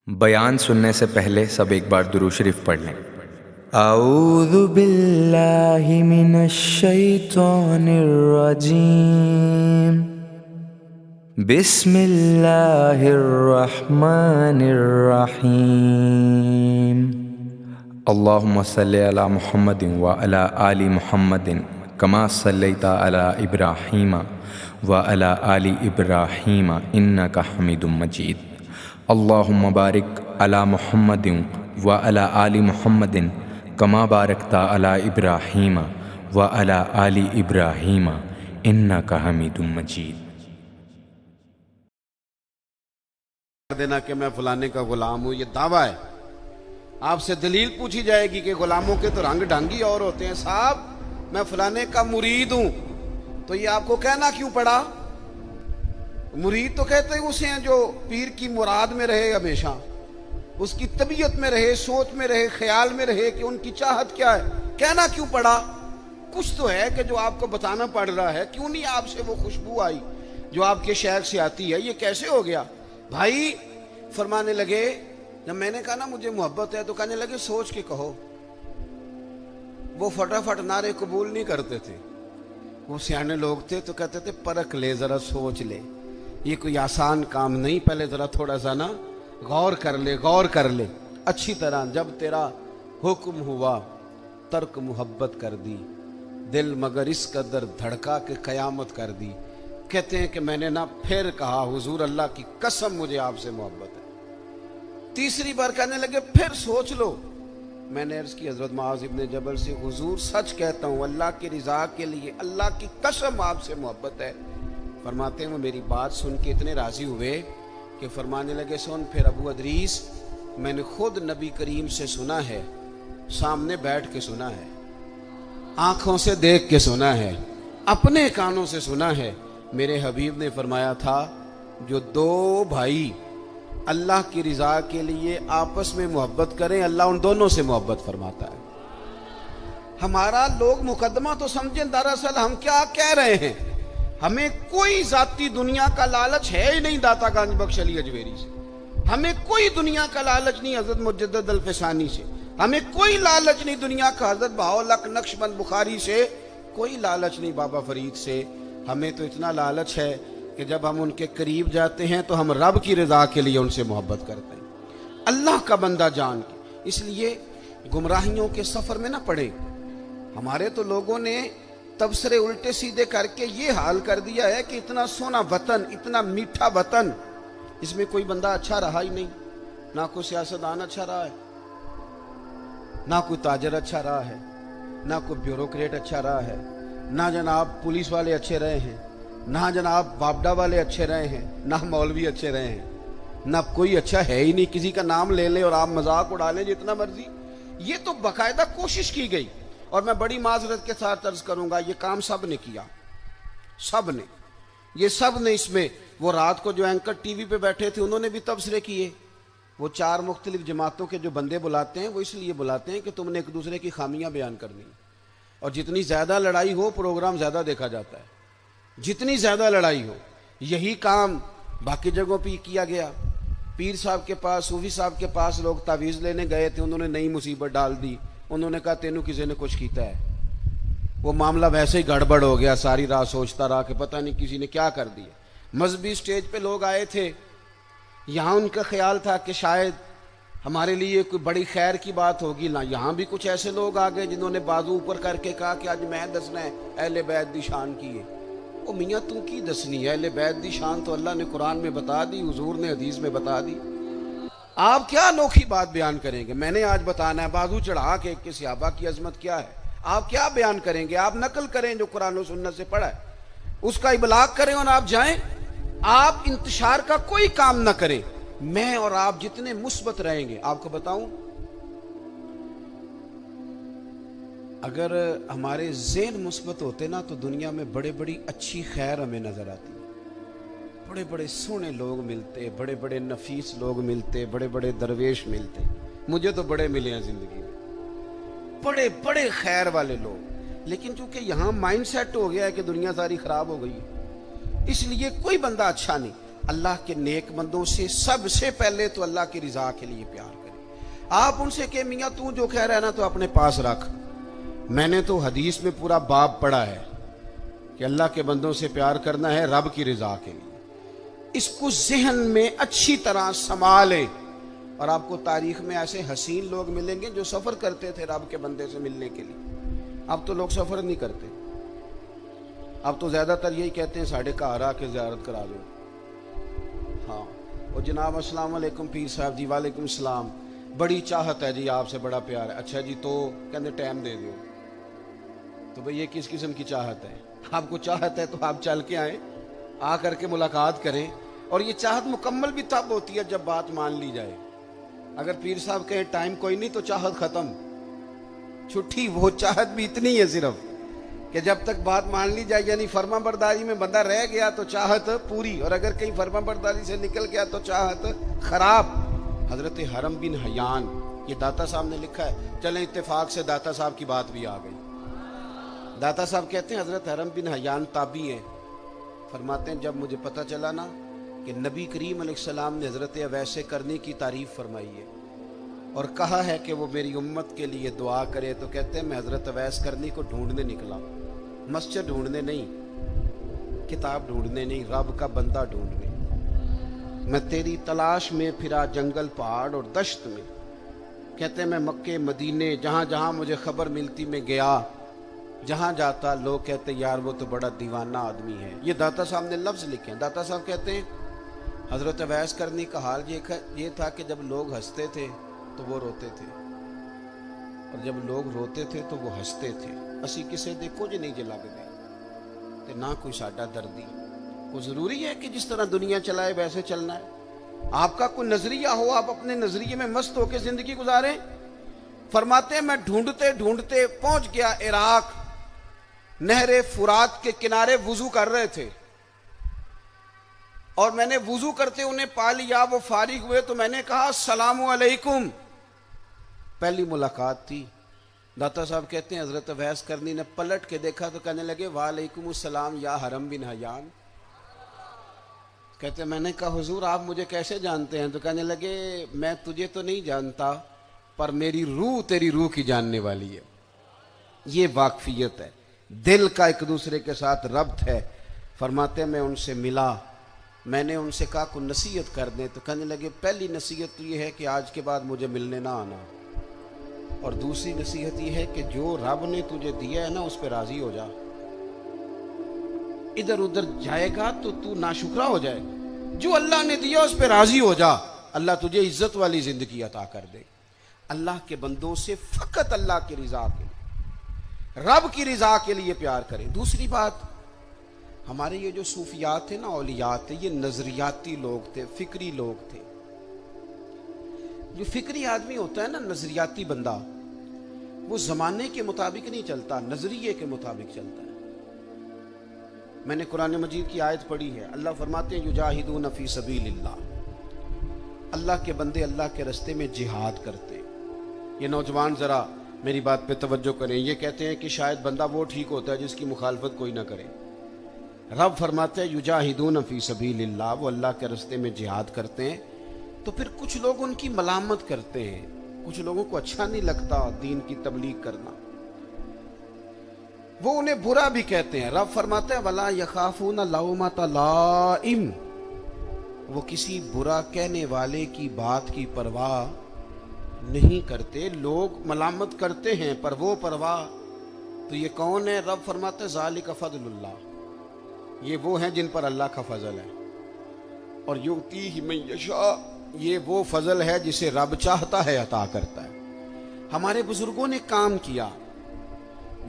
بیان سننے سے پہلے سب ایک بار درود شریف پڑھ لیں۔ اعوذ باللہ من الشیطان الرجیم، بسم اللہ الرحمن الرحیم۔ اللہم صلی علی محمد وعلی آل محمد کما صلیت علی ابراہیم وعلی آل ابراہیم انک حمید مجید۔ اللہم بارک علی محمد وعلی آل محمد کما بارکت علی ابراہیم وعلی آل ابراہیم انک حمید مجید۔ دینا کہ میں فلانے کا غلام ہوں، یہ دعویٰ ہے۔ آپ سے دلیل پوچھی جائے گی کہ غلاموں کے تو رنگ ڈھنگی اور ہوتے ہیں، صاحب میں فلانے کا مرید ہوں، تو یہ آپ کو کہنا کیوں پڑا؟ مرید تو کہتے ہیں اسے ہیں جو پیر کی مراد میں رہے، ہمیشہ اس کی طبیعت میں رہے، سوچ میں رہے، خیال میں رہے کہ ان کی چاہت کیا ہے۔ کہنا کیوں پڑا؟ کچھ تو ہے کہ جو آپ کو بتانا پڑ رہا ہے۔ کیوں نہیں آپ سے وہ خوشبو آئی جو آپ کے شیخ سے آتی ہے؟ یہ کیسے ہو گیا؟ بھائی فرمانے لگے، جب میں نے کہا نا مجھے محبت ہے، تو کہنے لگے سوچ کے کہو۔ وہ فٹافٹ نعرے قبول نہیں کرتے تھے، وہ سیانے لوگ تھے تو کہتے تھے پرکھ لے، ذرا سوچ لے، یہ کوئی آسان کام نہیں، پہلے ذرا تھوڑا سا نا غور کر لے، غور کر لے اچھی طرح۔ جب تیرا حکم ہوا ترک محبت کر دی، دل مگر اس قدر دھڑکا کہ قیامت کر دی۔ کہتے ہیں کہ میں نے نا پھر کہا حضور اللہ کی قسم مجھے آپ سے محبت ہے۔ تیسری بار کہنے لگے پھر سوچ لو۔ میں نے عرض کی حضرت معاذ ابن جبل سے، حضور سچ کہتا ہوں اللہ کی رضا کے لیے اللہ کی قسم آپ سے محبت ہے۔ فرماتے ہیں وہ میری بات سن کے اتنے راضی ہوئے کہ فرمانے لگے سن پھر ابو ادریس، میں نے خود نبی کریم سے سنا ہے، سامنے بیٹھ کے سنا ہے، آنکھوں سے دیکھ کے سنا ہے، اپنے کانوں سے سنا ہے۔ میرے حبیب نے فرمایا تھا جو دو بھائی اللہ کی رضا کے لیے آپس میں محبت کریں، اللہ ان دونوں سے محبت فرماتا ہے۔ ہمارا لوگ مقدمہ تو سمجھیں، دراصل ہم کیا کہہ رہے ہیں؟ ہمیں کوئی ذاتی دنیا کا لالچ ہے ہی نہیں داتا گنج بخش علی اجمیری سے، ہمیں کوئی دنیا کا لالچ نہیں حضرت مجدد الفسانی سے، ہمیں کوئی لالچ نہیں دنیا کا حضرت بہاؤالحق نقشبند بخاری سے، کوئی لالچ نہیں بابا فرید سے۔ ہمیں تو اتنا لالچ ہے کہ جب ہم ان کے قریب جاتے ہیں تو ہم رب کی رضا کے لیے ان سے محبت کرتے ہیں، اللہ کا بندہ جان کے۔ اس لیے گمراہیوں کے سفر میں نہ پڑیں۔ ہمارے تو لوگوں نے تبصرے الٹے سیدھے کر کے یہ حال کر دیا ہے کہ اتنا سونا وطن، اتنا میٹھا وطن، اس میں کوئی بندہ اچھا رہا ہی نہیں، نہ کوئی سیاستدان اچھا رہا ہے، نہ کوئی تاجر اچھا رہا ہے، نہ کوئی بیوروکریٹ اچھا رہا ہے، نہ جناب پولیس والے اچھے رہے ہیں، نہ جناب باپڈا والے اچھے رہے ہیں، نہ مولوی اچھے رہے ہیں، نہ کوئی اچھا ہے ہی نہیں۔ کسی کا نام لے لیں اور آپ مذاق اڑا لیں جتنا مرضی۔ یہ تو باقاعدہ کوشش کی گئی، اور میں بڑی معذرت کے ساتھ عرض کروں گا یہ کام سب نے کیا، سب نے، یہ سب نے۔ اس میں وہ رات کو جو اینکر ٹی وی پہ بیٹھے تھے انہوں نے بھی تبصرے کیے۔ وہ چار مختلف جماعتوں کے جو بندے بلاتے ہیں وہ اس لیے بلاتے ہیں کہ تم نے ایک دوسرے کی خامیاں بیان کرنی، اور جتنی زیادہ لڑائی ہو پروگرام زیادہ دیکھا جاتا ہے، جتنی زیادہ لڑائی ہو۔ یہی کام باقی جگہوں پہ کیا گیا۔ پیر صاحب کے پاس، صوفی صاحب کے پاس لوگ تعویذ لینے گئے تھے، انہوں نے نئی مصیبت ڈال دی، انہوں نے کہا تینوں کسی نے کچھ کیتا ہے۔ وہ معاملہ ویسے ہی گڑبڑ ہو گیا، ساری رات سوچتا رہا کہ پتہ نہیں کسی نے کیا کر دیا۔ مذہبی سٹیج پہ لوگ آئے تھے، یہاں ان کا خیال تھا کہ شاید ہمارے لیے کوئی بڑی خیر کی بات ہوگی، نہ یہاں بھی کچھ ایسے لوگ آ گئے جنہوں نے بازو اوپر کر کے کہا کہ آج میں دسنا ہے اہل بیت دی شان کی ہے۔ وہ میاں تو کی دسنی ہے؟ اہل بیت دی شان تو اللہ نے قرآن میں بتا دی، حضور نے حدیث میں بتا دی، آپ کیا انوکھی بات بیان کریں گے؟ میں نے آج بتانا ہے بازو چڑھا کے کہ صحابہ کی عظمت کیا ہے، آپ کیا بیان کریں گے؟ آپ نقل کریں جو قرآن و سنت سے پڑھا ہے، اس کا ابلاغ کریں اور آپ جائیں۔ آپ انتشار کا کوئی کام نہ کریں۔ میں اور آپ جتنے مثبت رہیں گے، آپ کو بتاؤں اگر ہمارے ذہن مثبت ہوتے نا تو دنیا میں بڑے بڑی اچھی خیر ہمیں نظر آتی، بڑے بڑے سونے لوگ ملتے، بڑے بڑے نفیس لوگ ملتے، بڑے بڑے درویش ملتے۔ مجھے تو بڑے ملے ہیں زندگی میں، بڑے بڑے خیر والے لوگ، لیکن چونکہ یہاں مائنڈ سیٹ ہو گیا ہے کہ دنیا ساری خراب ہو گئی ہے، اس لیے کوئی بندہ اچھا نہیں۔ اللہ کے نیک بندوں سے سب سے پہلے تو اللہ کی رضا کے لیے پیار کریں. آپ ان سے کہ میاں تو جو کہہ رہا ہے نا تو اپنے پاس رکھ. میں نے تو حدیث میں پورا باب پڑھا ہے کہ اللہ کے بندوں سے پیار کرنا ہے رب کی رضا کے لیے. اس کو ذہن میں اچھی طرح سنبھالیں. اور آپ کو تاریخ میں ایسے حسین لوگ ملیں گے جو سفر کرتے تھے رب کے بندے سے ملنے کے لیے. اب تو لوگ سفر نہیں کرتے. اب تو زیادہ تر یہی کہتے ہیں ساڑھے گھر آ کے زیارت کرا دو. ہاں وہ جناب السلام علیکم پیر صاحب جی. وعلیکم السلام. بڑی چاہت ہے جی آپ سے, بڑا پیار ہے. اچھا جی تو کہتے ٹائم دے دو. تو بھئی یہ کس قسم کی چاہت ہے؟ آپ کو چاہت ہے تو آپ چل کے آئیں, آ کر کے ملاقات کریں. اور یہ چاہت مکمل بھی تب ہوتی ہے جب بات مان لی جائے. اگر پیر صاحب کہیں ٹائم کوئی نہیں تو چاہت ختم, چھٹی. وہ چاہت بھی اتنی ہے صرف کہ جب تک بات مان لی جائے, یعنی فرما برداری میں بندہ رہ گیا تو چاہت پوری, اور اگر کہیں فرما برداری سے نکل گیا تو چاہت خراب. حضرت حرم بن حیان, یہ داتا صاحب نے لکھا ہے. چلیں اتفاق سے داتا صاحب کی بات بھی آ گئی. داتا صاحب کہتے ہیں حضرت حرم بن حیان تابعی ہیں. فرماتے ہیں جب مجھے پتہ چلا نا کہ نبی کریم علیہ السلام نے حضرت اویس کرنی کی تعریف فرمائی ہے اور کہا ہے کہ وہ میری امت کے لیے دعا کرے, تو کہتے ہیں میں حضرت اویس کرنی کو ڈھونڈنے نکلا. مسجد ڈھونڈنے نہیں, کتاب ڈھونڈنے نہیں, رب کا بندہ ڈھونڈنے. میں تیری تلاش میں پھرا جنگل پہاڑ اور دشت میں. کہتے ہیں میں مکے مدینے جہاں جہاں مجھے خبر ملتی میں گیا. جہاں جاتا لوگ کہتے یار وہ تو بڑا دیوانہ آدمی ہے. یہ داتا صاحب نے لفظ لکھے ہیں. داتا صاحب کہتے ہیں حضرت اویس کرنی کا حال یہ تھا کہ جب لوگ ہنستے تھے تو وہ روتے تھے, اور جب لوگ روتے تھے تو وہ ہنستے تھے. اسی کسے دیکھو جی نہیں جے لگ دے تے نہ کوئی ساڈا دردی. وہ ضروری ہے کہ جس طرح دنیا چلائے ویسے چلنا ہے. آپ کا کوئی نظریہ ہو, آپ اپنے نظریے میں مست ہو کے زندگی گزاریں. فرماتے ہیں میں ڈھونڈتے ڈھونڈتے پہنچ گیا عراق. نہر فرات کے کنارے وضو کر رہے تھے اور میں نے وضو کرتے انہیں پا لیا. وہ فارغ ہوئے تو میں نے کہا السلام علیکم. پہلی ملاقات تھی. داتا صاحب کہتے ہیں حضرت اویس کرنی نے پلٹ کے دیکھا تو کہنے لگے وعلیکم السلام یا حرم بن حیان. کہتے ہیں میں نے کہا حضور آپ مجھے کیسے جانتے ہیں؟ تو کہنے لگے میں تجھے تو نہیں جانتا پر میری روح تیری روح کی جاننے والی ہے. یہ واقفیت ہے, دل کا ایک دوسرے کے ساتھ ربط ہے. فرماتے ہیں میں ان سے ملا, میں نے ان سے کہا کوئی نصیحت کر دیں. تو کہنے لگے پہلی نصیحت تو یہ ہے کہ آج کے بعد مجھے ملنے نہ آنا, اور دوسری نصیحت یہ ہے کہ جو رب نے تجھے دیا ہے نا اس پہ راضی ہو جا. ادھر ادھر جائے گا تو تو ناشکرا ہو جائے. جو اللہ نے دیا اس پہ راضی ہو جا, اللہ تجھے عزت والی زندگی عطا کر دے. اللہ کے بندوں سے فقط اللہ کی رضا کے لیے, رب کی رضا کے لیے پیار کریں. دوسری بات, ہمارے یہ جو صوفیات تھے نا, اولیات تھے, یہ نظریاتی لوگ تھے, فکری لوگ تھے. جو فکری آدمی ہوتا ہے نا, نظریاتی بندہ, وہ زمانے کے مطابق نہیں چلتا, نظریے کے مطابق چلتا ہے. میں نے قرآن مجید کی آیت پڑھی ہے. اللہ فرماتے ہیں یجاہدون فی سبیل اللہ, اللہ کے بندے اللہ کے رستے میں جہاد کرتے. یہ نوجوان ذرا میری بات پہ توجہ کریں. یہ کہتے ہیں کہ شاید بندہ وہ ٹھیک ہوتا ہے جس کی مخالفت کوئی نہ کرے. رب فرماتے ہیں یجاہدون فی سبیل اللہ, وہ اللہ کے رستے میں جہاد کرتے ہیں. تو پھر کچھ لوگ ان کی ملامت کرتے ہیں, کچھ لوگوں کو اچھا نہیں لگتا دین کی تبلیغ کرنا, وہ انہیں برا بھی کہتے ہیں. رب فرماتے ہیں وَلَا يَخَافُونَ لَوْمَةَ لَائِمٍ, وہ کسی برا کہنے والے کی بات کی پرواہ نہیں کرتے. لوگ ملامت کرتے ہیں پر وہ پرواہ. تو یہ کون ہے؟ رب فرماتے ہیں ذَلِكَ فَضْلُ اللَّهِ, یہ وہ ہیں جن پر اللہ کا فضل ہے. اور یؤتیہ من یشاء, یہ وہ فضل ہے جسے رب چاہتا ہے عطا کرتا ہے. ہمارے بزرگوں نے کام کیا.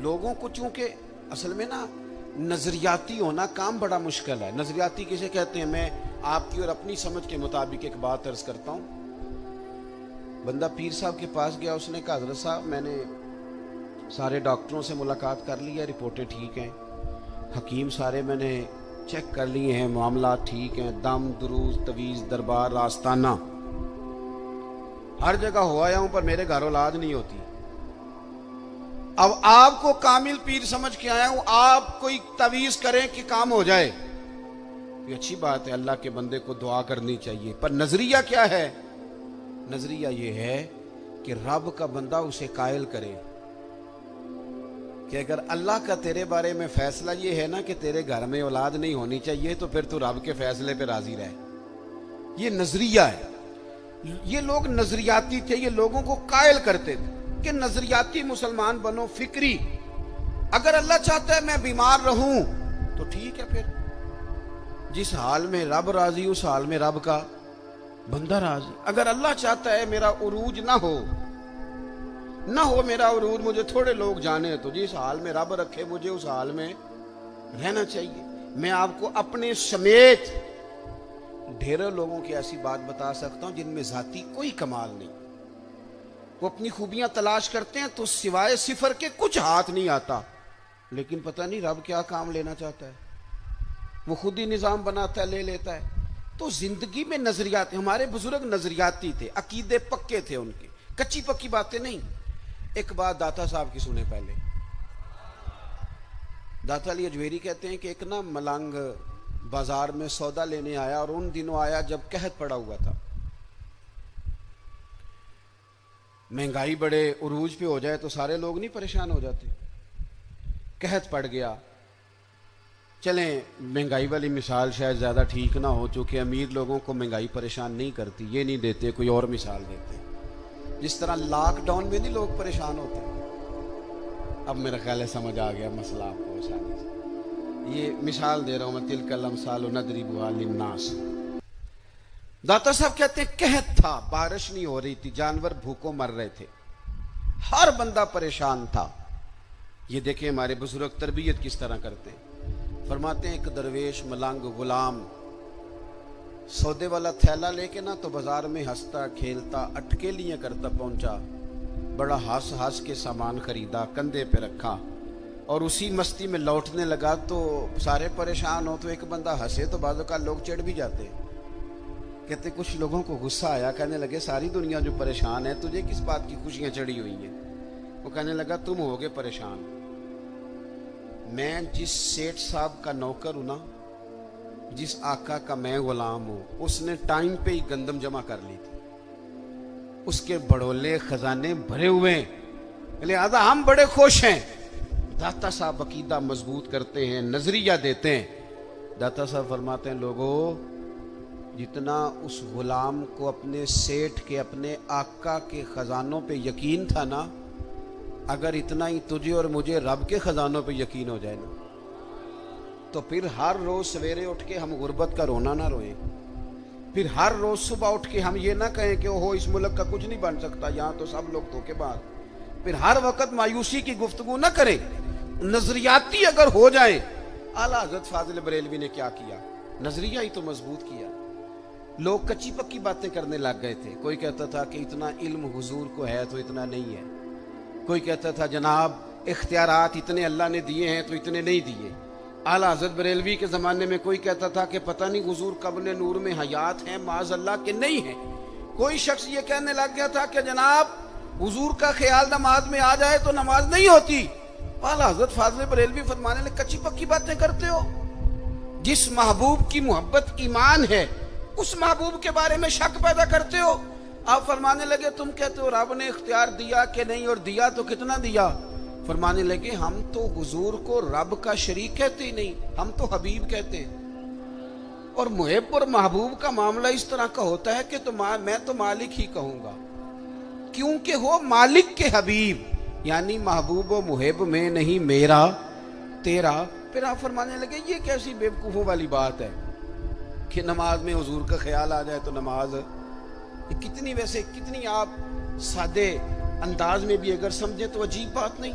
لوگوں کو چونکہ اصل میں نا نظریاتی ہونا کام بڑا مشکل ہے. نظریاتی کسے کہتے ہیں؟ میں آپ کی اور اپنی سمجھ کے مطابق ایک بات عرض کرتا ہوں. بندہ پیر صاحب کے پاس گیا, اس نے کہا حضرت صاحب میں نے سارے ڈاکٹروں سے ملاقات کر لی ہے, رپورٹیں ٹھیک ہیں, حکیم سارے میں نے چیک کر لیے ہیں, معاملات ٹھیک ہیں, دم دروز تویز دربار آستانہ ہر جگہ ہو آیا ہوں پر میرے گھر اولاد نہیں ہوتی. اب آپ کو کامل پیر سمجھ کے آیا ہوں, آپ کوئی تویز کریں کہ کام ہو جائے. یہ اچھی بات ہے، اللہ کے بندے کو دعا کرنی چاہیے، پر نظریہ کیا ہے؟ نظریہ یہ ہے کہ رب کا بندہ اسے قائل کرے کہ اگر اللہ کا تیرے بارے میں فیصلہ یہ ہے نا کہ تیرے گھر میں اولاد نہیں ہونی چاہیے، تو پھر تو رب کے فیصلے پہ راضی رہے۔ یہ نظریہ ہے۔ یہ لوگ نظریاتی تھے، یہ لوگوں کو قائل کرتے تھے کہ نظریاتی مسلمان بنو، فکری۔ اگر اللہ چاہتا ہے میں بیمار رہوں تو ٹھیک ہے، پھر جس حال میں رب راضی اس حال میں رب کا بندہ راضی۔ اگر اللہ چاہتا ہے میرا عروج نہ ہو میرا عروج، مجھے تھوڑے لوگ جانے، تو جس حال میں رب رکھے مجھے اس حال میں رہنا چاہیے۔ میں آپ کو اپنے سمیت ڈھیروں لوگوں کی ایسی بات بتا سکتا ہوں جن میں ذاتی کوئی کمال نہیں، وہ اپنی خوبیاں تلاش کرتے ہیں تو سوائے صفر کے کچھ ہاتھ نہیں آتا، لیکن پتہ نہیں رب کیا کام لینا چاہتا ہے، وہ خود ہی نظام بناتا ہے، لے لیتا ہے۔ تو زندگی میں نظریات، ہمارے بزرگ نظریاتی تھے، عقیدے پکے تھے ان کے، کچی پکی باتیں نہیں۔ ایک بات داتا صاحب کی سنیں پہلے۔ داتا علی اجویری کہتے ہیں کہ ایک نا ملنگ بازار میں سودا لینے آیا، اور ان دنوں آیا جب قحط پڑا ہوا تھا، مہنگائی بڑے عروج پہ ہو جائے تو سارے لوگ نہیں پریشان ہو جاتے، قحط پڑ گیا۔ چلیں مہنگائی والی مثال شاید زیادہ ٹھیک نہ ہو، چونکہ امیر لوگوں کو مہنگائی پریشان نہیں کرتی، یہ نہیں دیتے، کوئی اور مثال دیتے ہیں۔ جس طرح لاک ڈاؤن میں نہیں لوگ پریشان ہوتے۔ اب میرا خیال ہے سمجھ آ گیا مسئلہ آپ کو آسانی سے۔ یہ مثال دے رہا ہوں میں، تلک الامثال نضربها للناس۔ داتا صاحب کہتے ہیں قحط تھا، بارش نہیں ہو رہی تھی، جانور بھوکوں مر رہے تھے، ہر بندہ پریشان تھا۔ یہ دیکھیں ہمارے بزرگ تربیت کس طرح کرتے ہیں۔ فرماتے ہیں ایک درویش ملنگ غلام سودے والا تھیلا لے کے نا تو بازار میں ہنستا کھیلتا اٹکیلیاں کرتا پہنچا، بڑا ہنس ہنس کے سامان خریدا، کندھے پہ رکھا، اور اسی مستی میں لوٹنے لگا تو سارے پریشان ہو تو ایک بندہ ہنسے تو بعض اوقات لوگ چڑھ بھی جاتے۔ کہتے کچھ لوگوں کو غصہ آیا، کہنے لگے ساری دنیا جو پریشان ہے، تجھے کس بات کی خوشیاں چڑھی ہوئی ہیں؟ وہ کہنے لگا تم ہوگے پریشان، میں جس سیٹھ صاحب کا نوکر ہوں نا، جس آقا کا میں غلام ہوں، اس نے ٹائم پہ ہی گندم جمع کر لی تھی، اس کے بڑولے خزانے بھرے ہوئے ہیں، لہذا ہم بڑے خوش ہیں۔ داتا صاحب عقیدہ مضبوط کرتے ہیں، نظریہ دیتے ہیں۔ داتا صاحب فرماتے ہیں لوگوں، جتنا اس غلام کو اپنے سیٹھ کے، اپنے آقا کے خزانوں پہ یقین تھا نا، اگر اتنا ہی تجھے اور مجھے رب کے خزانوں پہ یقین ہو جائے نا، تو پھر ہر روز سویرے اٹھ کے ہم غربت کا رونا نہ روئیں، پھر ہر روز صبح اٹھ کے ہم یہ نہ کہیں کہ اوہو اس ملک کا کچھ نہیں بن سکتا، یہاں تو سب لوگ دھوکے باز، پھر ہر وقت مایوسی کی گفتگو نہ کریں۔ نظریاتی اگر ہو جائیں، اعلیٰ حضرت فاضل بریلوی نے کیا کیا؟ نظریہ ہی تو مضبوط کیا۔ لوگ کچی پکی باتیں کرنے لگ گئے تھے، کوئی کہتا تھا کہ اتنا علم حضور کو ہے تو اتنا نہیں ہے، کوئی کہتا تھا جناب اختیارات اتنے اللہ نے دیے ہیں تو اتنے نہیں دیے۔ اعلیٰ حضرت بریلوی کے زمانے میں کوئی کہتا تھا کہ پتہ نہیں حضور قبر نور میں حیات ہیں معاذ اللہ کہ نہیں ہیں۔ کوئی شخص یہ کہنے لگ گیا تھا کہ جناب حضور کا خیال نماز میں آ جائے تو نماز نہیں ہوتی۔ اعلیٰ حضرت فاضل بریلوی فرمانے لگے کچی پکی باتیں کرتے ہو، جس محبوب کی محبت ایمان ہے اس محبوب کے بارے میں شک پیدا کرتے ہو۔ آپ فرمانے لگے تم کہتے ہو رب نے اختیار دیا کہ نہیں، اور دیا تو کتنا دیا؟ فرمانے لگے ہم تو حضور کو رب کا شریک کہتے ہی نہیں، ہم تو حبیب کہتے ہیں، اور محب اور محبوب کا معاملہ اس طرح کا ہوتا ہے کہ میں تو مالک ہی کہوں گا، کیونکہ ہو مالک کے حبیب، یعنی محبوب و محب میں نہیں میرا تیرا۔ پھر آپ فرمانے لگے یہ کیسی بیوقوفوں والی بات ہے کہ نماز میں حضور کا خیال آ جائے تو نماز، کتنی ویسے کتنی آپ سادے انداز میں بھی اگر سمجھیں تو عجیب بات نہیں۔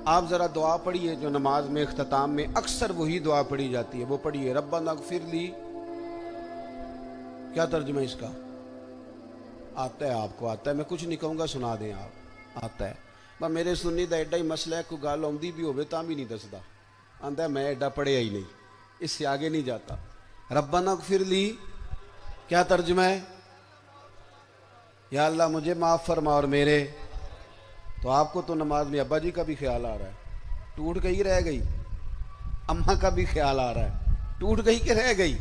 آپ ذرا دعا پڑھیے جو نماز میں اختتام میں اکثر وہی دعا پڑھی جاتی ہے، وہ پڑھیے ربنا اغفر لی۔ کیا ترجمہ اس کا؟ آتا ہے، آپ کو آتا ہے، میں کچھ نہیں کہوں گا، سنا دیں آپ، آتا ہے۔ پر میرے سنی دا ایڈا ہی مسئلہ ہے، کوئی گل آؤندی بھی ہوئے تاں بھی نہیں دسدا، آندا ہے میں ایڈا پڑھیا ہی نہیں، اس سے آگے نہیں جاتا۔ ربنا اغفر لی کیا ترجمہ ہے؟ یا اللہ مجھے معاف فرما اور میرے، تو آپ کو تو نماز میں ابا جی کا بھی خیال آ رہا ہے، ٹوٹ گئی رہ گئی، اماں کا بھی خیال آ رہا ہے، ٹوٹ گئی کہ رہ گئی؟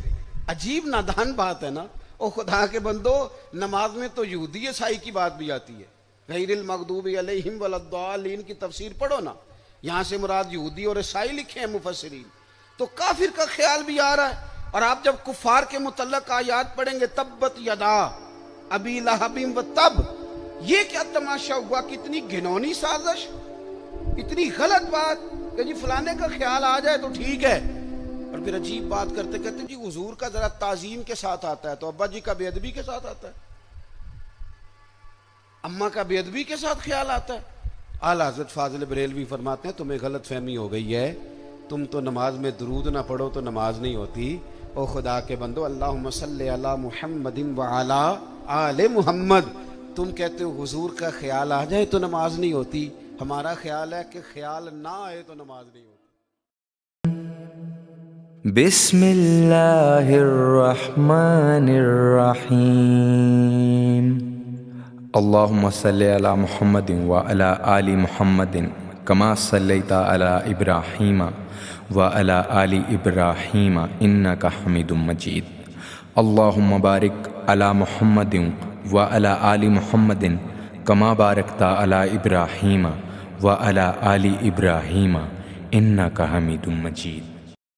عجیب نادان بات ہے نا. او خدا کے بندو، نماز میں تو یہودی عیسائی کی بات بھی آتی ہے. غیر المغضوب علیہم ولا الضالین کی تفسیر پڑھو نا، یہاں سے مراد یہودی اور عیسائی لکھے ہیں مفسرین. تو کافر کا خیال بھی آ رہا ہے. اور آپ جب کفار کے متعلق آیات پڑھیں گے تبت یدا ابی لہب و تب، یہ کیا تماشا ہوا؟ کتنی گھنونی سازش، اتنی غلط بات کہ جی فلانے کا خیال آ جائے تو ٹھیک ہے. اور پھر عجیب بات کرتے کہتے جی حضور کا ذرا تعظیم کے ساتھ آتا ہے تو ابا جی کا بے ادبی کے ساتھ آتا ہے، اماں کا بے ادبی کے ساتھ خیال آتا ہے. اعلیٰ حضرت فاضل بریلوی فرماتے ہیں تمہیں غلط فہمی ہو گئی ہے، تم تو نماز میں درود نہ پڑھو تو نماز نہیں ہوتی. او خدا کے بندو، اللہم صلی علی محمد وعلی آل محمد، تم کہتے ہو حضور کا خیال آ جائے تو نماز نہیں ہوتی. ہمارا خیال ہے کہ خیال نہ آئے تو نماز نہیں ہوتی. بسم اللہ الرحمن الرحیم. اللہم صلی علی محمد وعلی آل محمد کما صلیت علی ابراہیم وعلی آل ابراہیم انک حمید مجید. اللہم بارک علی محمد وعلی آل محمد کما بارکت علی ابراہیم وعلی آل ابراہیم انک حمید مجید.